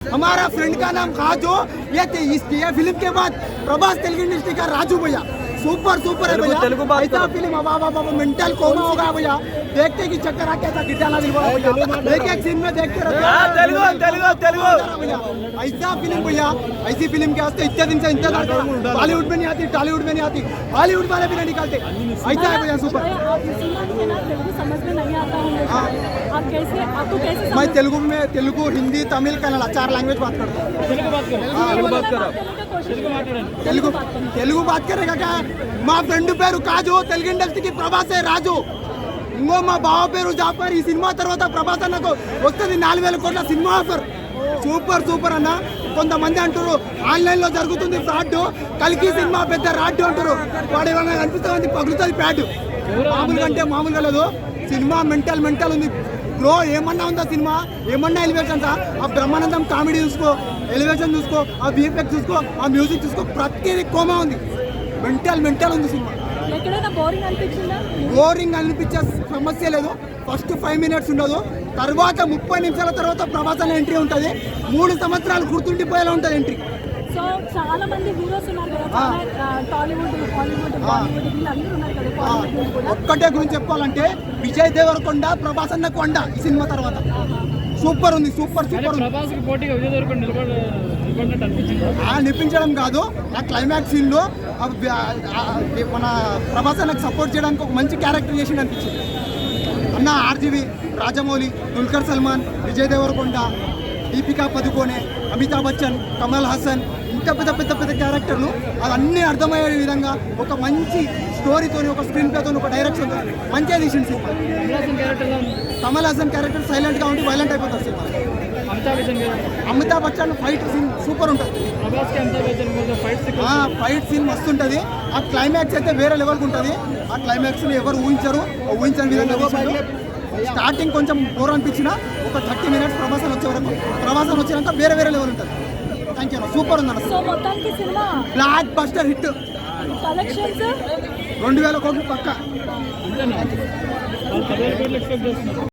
हमारा फ्रेंड का नाम खाजो, ये फिल्म के बाद प्रभास तेलुगु इंडस्ट्री का राजू भैया सुपर सुपर है भैया। ऐसा फिल्म बाबा मेंटल कोमा होगा भैया, देखते कि चक्कर आ क्या था गिटार भैया, एक एक सीन में देखते रहते भैया। ऐसा फिल्म भैया, ऐसी फिल्म के वास्ते इतने दिन से इंतजार कर रहा हूं। बॉलीवुड में नहीं आती, टॉलीवुड में नहीं आती, हॉलीवुड वाले भी नहीं निकालते। ऐसा है भैया सुपर। समझ में नहीं आता है, आप कैसे, आपको कैसे? मैं तेलुगु हिंदी तमिल कन्नड़ 4 लैंग्वेज बात करता हूँ। తెలుగు బాత్ కరేగా క్యా? మా ఫ్రెండ్ పేరు కాజు, తెలుగు ఇండస్ట్రీకి ప్రభాసే రాజు. ఇంకో మా బావ పేరు జాఫర్. ఈ సినిమా తర్వాత ప్రభాస్ అన్నకు వస్తుంది 4000 కోట్ల సినిమా ఆఫర్. సూపర్ సూపర్ అన్న. కొంతమంది అంటారు ఆన్లైన్ లో జరుగుతుంది ఫ్రాడ్, కలికి సినిమా పెద్ద రాడ్ అంటారు. వాడు ఏమన్నా అనిపిస్తుంది పగులుతుంది ప్యాడ్. మామూలుగా అంటే మామూలుగా లేదు, సినిమా మెంటల్ ఉంది బ్రో. ఏమన్నా ఉందా సినిమా, ఏమన్నా ఎలివేషన్స్, ఆ బ్రహ్మానందం కామెడీ చూసుకో, ఎలివేషన్ చూసుకో, ఆ విఎఫ్ఎక్స్ చూసుకో, ఆ మ్యూజిక్ చూసుకో, ప్రతిదీ కోమా ఉంది. మెంటల్ ఉంది సినిమా. బోరింగ్ అనిపించే సమస్య లేదు. ఫస్ట్ 5 మినిట్స్ ఉండదు, తర్వాత 30 నిమిషాల తర్వాత ప్రభాస్ అనే ఎంట్రీ ఉంటుంది. 3 సంవత్సరాలు గుర్తుండిపోయేలా ఉంటుంది ఎంట్రీ. సో చాలా మంది హీరోస్ ఉన్నారు కదా, టాలీవుడ్, హాలీవుడ్, బాలీవుడ్, వీళ్ళందరూ ఉన్నారు కదా. ఒక్కటే గురించి చెప్పాలంటే విజయ్ దేవరకొండ, ప్రభాస్ అన్న కొండ ఈ సినిమా తర్వాత సూపర్ ఉంది. సూపర్ అనిపించడం కాదు, ఆ క్లైమాక్స్ సీన్ లో మన ప్రభాస్ అన్నకు సపోర్ట్ చేయడానికి ఒక మంచి క్యారెక్టర్ చేసి అనిపించింది అన్న. ఆర్జీవి, రాజమౌళి, దుల్కర్ సల్మాన్, విజయ్ దేవరకొండ, దీపికా పదుకోనే, అమితాబ్ బచ్చన్, కమల్ హాసన్, ఇంకా పెద్ద క్యారెక్టర్లు అవన్నీ అర్థమయ్యే విధంగా ఒక మంచి స్టోరీతో, ఒక స్క్రీన్ ప్లేతో, ఒక డైరెక్షన్ మంచిగా తీసింది సినిమా. కమల్ హాసన్ క్యారెక్టర్ సైలెంట్గా ఉండి వైలెంట్ అయిపోతారు cinema. Amitabh Bachchan fight scene super ఉంటుంది. ఫైట్ సీన్ మస్తు ఉంటుంది. ఆ క్లైమాక్స్ అయితే వేరే లెవెల్కి ఉంటుంది. ఆ క్లైమాక్స్ ఎవరు ఊహించని విధంగా స్టార్టింగ్ కొంచెం బోర్ అనిపించిన ఒక 30 మినిట్స్ ప్రభాసం వచ్చే వరకు, ప్రభాసం వచ్చినాక వేరే లెవెల్ ఉంటుంది. థ్యాంక్ యూ, సూపర్ ఉంది అన్న. Block buster hit. 2000 కోట్లు పక్కా.